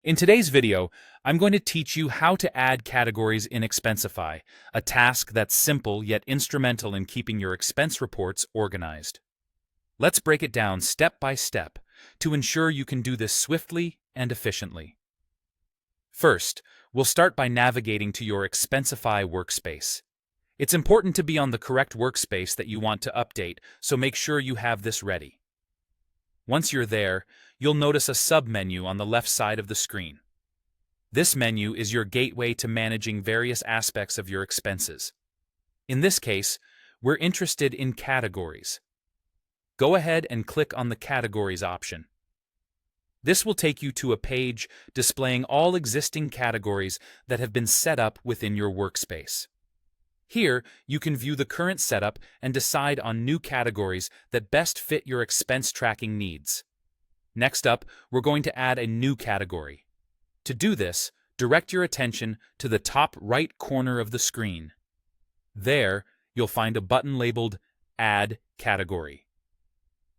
In today's video, I'm going to teach you how to add categories in Expensify, a task that's simple yet instrumental in keeping your expense reports organized. Let's break it down step by step to ensure you can do this swiftly and efficiently. First, we'll start by navigating to your Expensify workspace. It's important to be on the correct workspace that you want to update, so make sure you have this ready. Once you're there, you'll notice a sub-menu on the left side of the screen. This menu is your gateway to managing various aspects of your expenses. In this case, we're interested in categories. Go ahead and click on the Categories option. This will take you to a page displaying all existing categories that have been set up within your workspace. Here, you can view the current setup and decide on new categories that best fit your expense tracking needs. Next up, we're going to add a new category. To do this, direct your attention to the top right corner of the screen. There, you'll find a button labeled Add Category.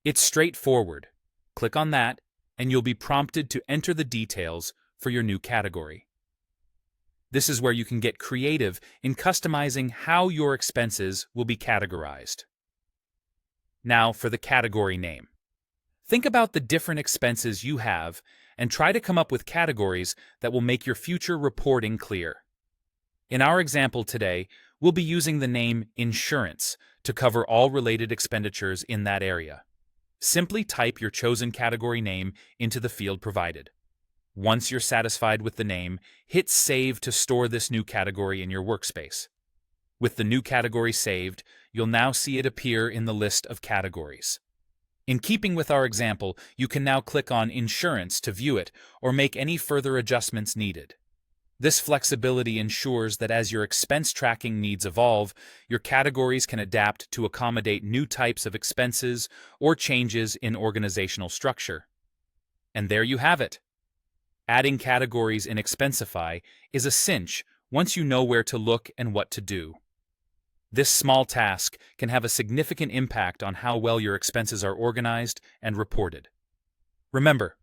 It's straightforward. Click on that, and you'll be prompted to enter the details for your new category. This is where you can get creative in customizing how your expenses will be categorized. Now for the category name. Think about the different expenses you have and try to come up with categories that will make your future reporting clear. In our example today, we'll be using the name Insurance to cover all related expenditures in that area. Simply type your chosen category name into the field provided. Once you're satisfied with the name, hit Save to store this new category in your workspace. With the new category saved, you'll now see it appear in the list of categories. In keeping with our example, you can now click on Insurance to view it or make any further adjustments needed. This flexibility ensures that as your expense tracking needs evolve, your categories can adapt to accommodate new types of expenses or changes in organizational structure. And there you have it. Adding categories in Expensify is a cinch once you know where to look and what to do. This small task can have a significant impact on how well your expenses are organized and reported. Remember,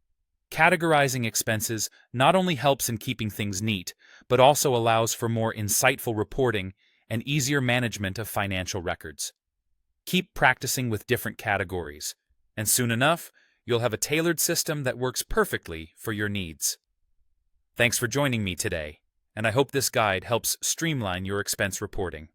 categorizing expenses not only helps in keeping things neat, but also allows for more insightful reporting and easier management of financial records. Keep practicing with different categories, and soon enough, you'll have a tailored system that works perfectly for your needs. Thanks for joining me today, and I hope this guide helps streamline your expense reporting.